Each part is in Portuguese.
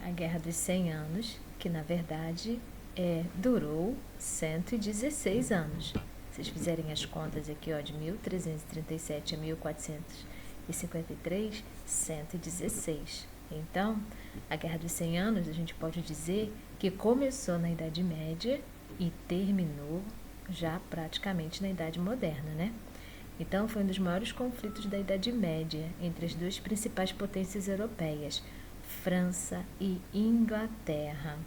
a Guerra dos 100 Anos, que na verdade durou 116 anos. Se vocês fizerem as contas aqui, ó, de 1337 a 1453, 116. Então, a Guerra dos 100 Anos, a gente pode dizer que começou na Idade Média e terminou já praticamente na Idade Moderna, né? Então, foi um dos maiores conflitos da Idade Média entre as duas principais potências europeias, França e Inglaterra.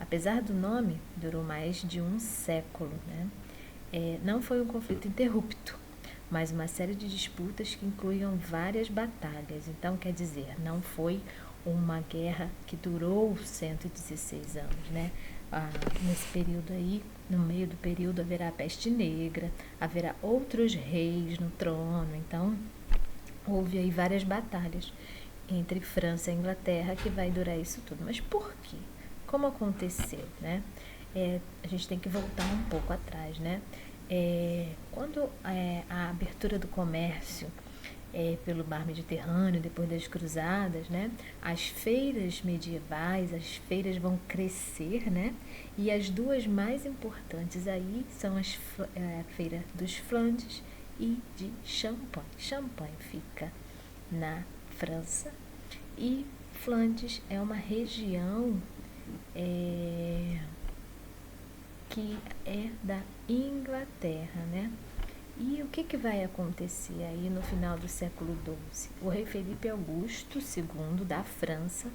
Apesar do nome, durou mais de um século, né? Não foi um conflito interrupto, mas uma série de disputas que incluíam várias batalhas. Então, quer dizer, não foi uma guerra que durou 116 anos, né? Nesse período aí, no meio do período, haverá a peste negra, haverá outros reis no trono. Então, houve aí várias batalhas entre França e Inglaterra que vai durar isso tudo. Mas por quê? Como aconteceu, né? A gente tem que voltar um pouco atrás, né? Quando a abertura do comércio pelo mar Mediterrâneo, depois das cruzadas, né? As feiras medievais, as feiras vão crescer, né? E as duas mais importantes aí são a feira dos Flandes e de Champagne. Champagne fica na França e Flandes é uma região que é da Inglaterra, né? E o que vai acontecer aí no final do século XII? O rei Felipe Augusto II da França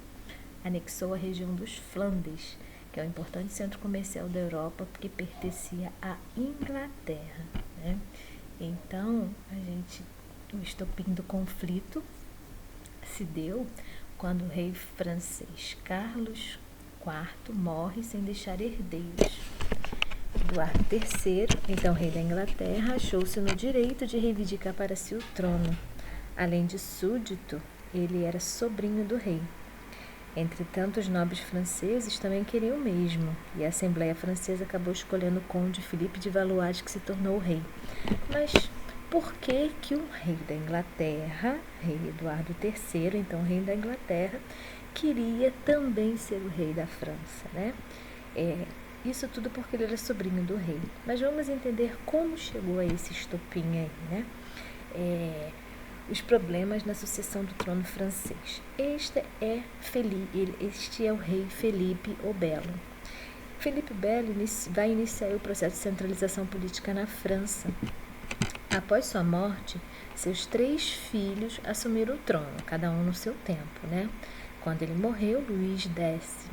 anexou a região dos Flandes, que é um importante centro comercial da Europa, porque pertencia à Inglaterra, né? Então, o estopim do conflito se deu quando o rei francês Carlos IV morre sem deixar herdeiros. Eduardo III, então rei da Inglaterra, achou-se no direito de reivindicar para si o trono. Além de súdito, ele era sobrinho do rei. Entretanto, os nobres franceses também queriam o mesmo, e a Assembleia Francesa acabou escolhendo o conde Philippe de Valois, que se tornou o rei. Mas por que um rei da Inglaterra, rei Eduardo III, então rei da Inglaterra, queria também ser o rei da França, né? Isso tudo porque ele era sobrinho do rei. Mas vamos entender como chegou a esse estopim aí, né? Os problemas na sucessão do trono francês. Este é o rei Felipe o Belo. Felipe o Belo vai iniciar o processo de centralização política na França. Após sua morte, seus 3 filhos assumiram o trono, cada um no seu tempo, né? Quando ele morreu, Luís X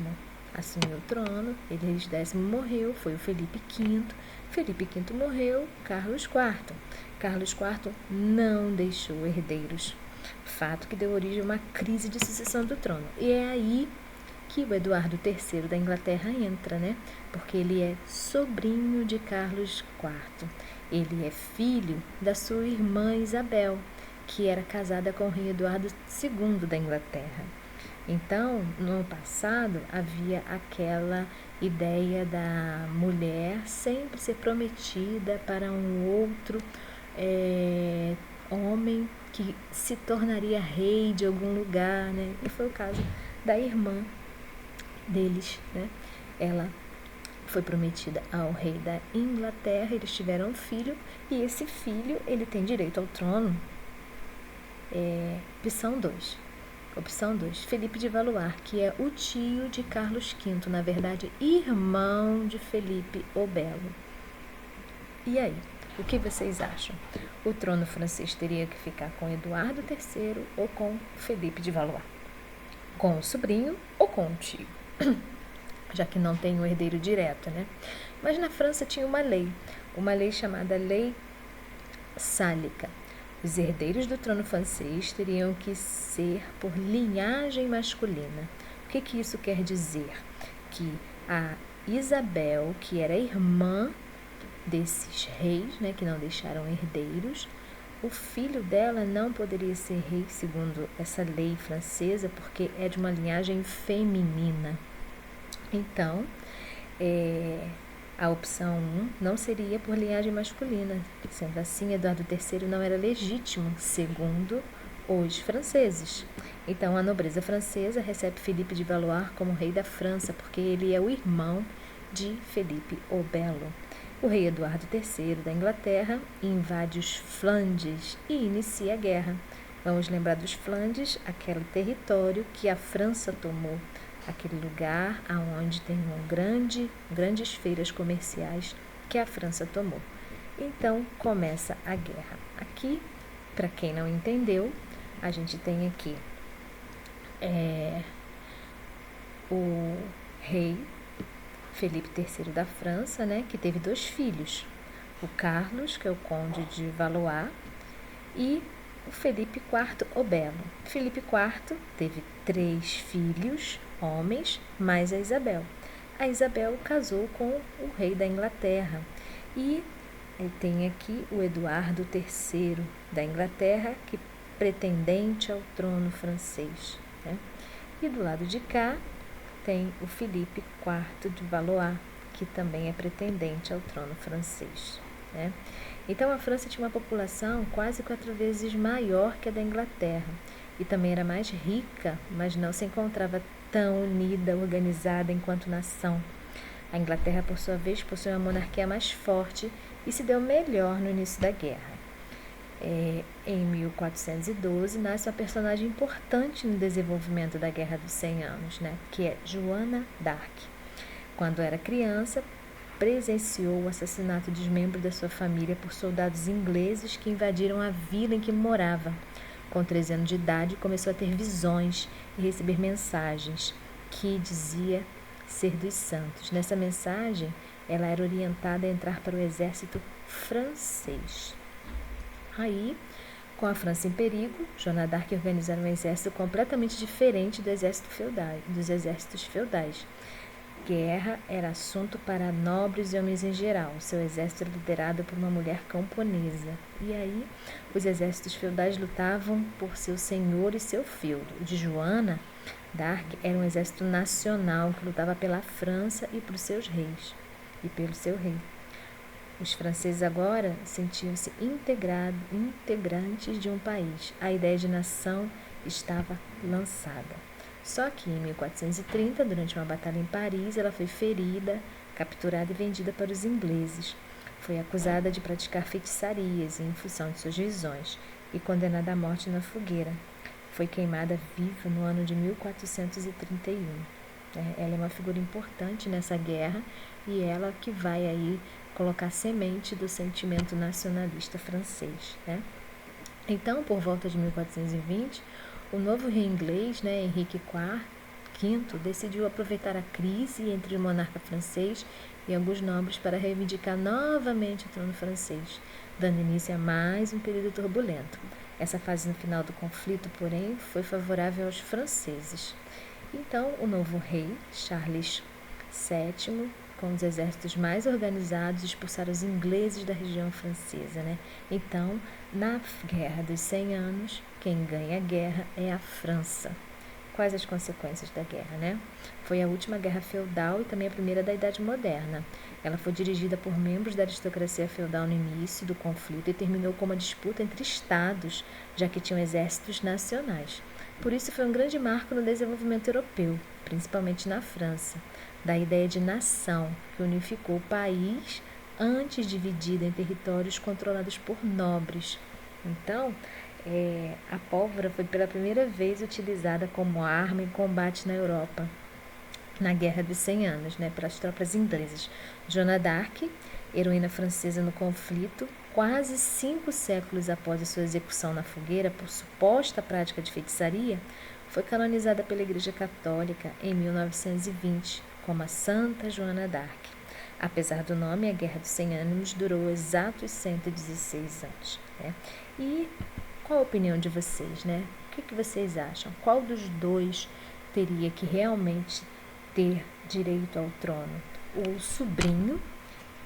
assumiu o trono, Luís X morreu, foi o Felipe V. Felipe V morreu, Carlos IV. Carlos IV não deixou herdeiros, fato que deu origem a uma crise de sucessão do trono. E é aí que o Eduardo III da Inglaterra entra, né? Porque ele é sobrinho de Carlos IV. Ele é filho da sua irmã Isabel, que era casada com o rei Eduardo II da Inglaterra. Então, no passado, havia aquela ideia da mulher sempre ser prometida para um outro homem que se tornaria rei de algum lugar, né? E foi o caso da irmã deles, né? Ela foi prometida ao rei da Inglaterra, eles tiveram um filho, e esse filho, ele tem direito ao trono. Opção 2, Felipe de Valois, que é o tio de Carlos V, na verdade, irmão de Felipe o Belo. E aí, o que vocês acham? O trono francês teria que ficar com Eduardo III ou com Felipe de Valois? Com o sobrinho ou com o tio? Já que não tem um herdeiro direto, né? Mas na França tinha uma lei chamada Lei Sálica. Os herdeiros do trono francês teriam que ser por linhagem masculina. O que isso quer dizer? Que a Isabel, que era irmã desses reis, né, que não deixaram herdeiros, o filho dela não poderia ser rei segundo essa lei francesa, porque é de uma linhagem feminina. Então, a opção 1 não seria por linhagem masculina. Sendo assim, Eduardo III não era legítimo, segundo os franceses. Então, a nobreza francesa recebe Felipe de Valois como rei da França, porque ele é o irmão de Felipe o Belo. O rei Eduardo III da Inglaterra invade os Flandes e inicia a guerra. Vamos lembrar dos Flandes, aquele território que a França tomou, aquele lugar onde tem grandes feiras comerciais que a França tomou. Então, começa a guerra. Aqui, para quem não entendeu, a gente tem aqui o rei Felipe III da França, né, que teve 2 filhos, o Carlos, que é o conde de Valois, e o Felipe IV o Belo. Felipe IV teve 3 filhos, homens, mais a Isabel. A Isabel casou com o rei da Inglaterra e tem aqui o Eduardo III da Inglaterra, que pretendente ao trono francês, né? E do lado de cá tem o Felipe IV de Valois, que também é pretendente ao trono francês, né? Então, a França tinha uma população quase 4 vezes maior que a da Inglaterra e também era mais rica, mas não se encontrava tão unida, organizada enquanto nação. A Inglaterra, por sua vez, possui uma monarquia mais forte e se deu melhor no início da guerra. Em 1412, nasce uma personagem importante no desenvolvimento da Guerra dos 100 Anos, né, que é Joana d'Arc. Quando era criança, presenciou o assassinato de membros da sua família por soldados ingleses que invadiram a vila em que morava. Com 13 anos de idade, começou a ter visões e receber mensagens que dizia ser dos santos. Nessa mensagem, ela era orientada a entrar para o exército francês. Aí, com a França em perigo, Joana d'Arc organizaram um exército completamente diferente dos exércitos feudais. Guerra era assunto para nobres e homens em geral. Seu exército era liderado por uma mulher camponesa. E aí, os exércitos feudais lutavam por seu senhor e seu feudo. O de Joana d'Arc era um exército nacional que lutava pela França e por seus reis e pelo seu rei. Os franceses agora sentiam-se integrantes de um país. A ideia de nação estava lançada. Só que em 1430, durante uma batalha em Paris, ela foi ferida, capturada e vendida para os ingleses. Foi acusada de praticar feitiçarias em função de suas visões e condenada à morte na fogueira. Foi queimada viva no ano de 1431. Ela é uma figura importante nessa guerra e ela que vai aí colocar semente do sentimento nacionalista francês, né? Então, por volta de 1420, o novo rei inglês, né, Henrique V, decidiu aproveitar a crise entre o monarca francês e alguns nobres para reivindicar novamente o trono francês, dando início a mais um período turbulento. Essa fase no final do conflito, porém, foi favorável aos franceses. Então, o novo rei, Charles VII, com os exércitos mais organizados, expulsaram os ingleses da região francesa, né? Então, na Guerra dos 100 Anos, quem ganha a guerra é a França. Quais as consequências da guerra, né? Foi a última guerra feudal e também a primeira da Idade Moderna. Ela foi dirigida por membros da aristocracia feudal no início do conflito e terminou com uma disputa entre estados, já que tinham exércitos nacionais. Por isso foi um grande marco no desenvolvimento europeu, principalmente na França, da ideia de nação, que unificou o país antes dividido em territórios controlados por nobres. Então, a pólvora foi pela primeira vez utilizada como arma em combate na Europa, na Guerra dos 100 Anos, né, pelas tropas inglesas. Joana d'Arc, heroína francesa no conflito, quase 5 séculos após a sua execução na fogueira por suposta prática de feitiçaria, foi canonizada pela Igreja Católica em 1920 como a Santa Joana d'Arc. Apesar do nome, a Guerra dos 100 Anos durou exatos 116 anos. Né? E qual a opinião de vocês, né? O que vocês acham? Qual dos dois teria que realmente ter direito ao trono? O sobrinho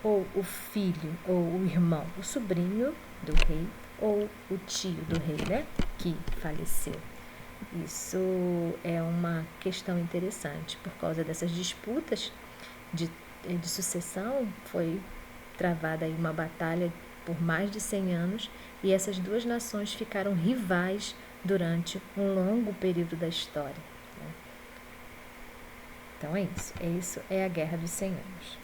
ou o filho ou o irmão? O sobrinho do rei ou o tio do rei, né? Que faleceu. Isso é uma questão interessante. Por causa dessas disputas de sucessão, foi travada aí uma batalha por mais de 100 anos e essas duas nações ficaram rivais durante um longo período da história. Então é isso. Isso é a Guerra dos 100 Anos.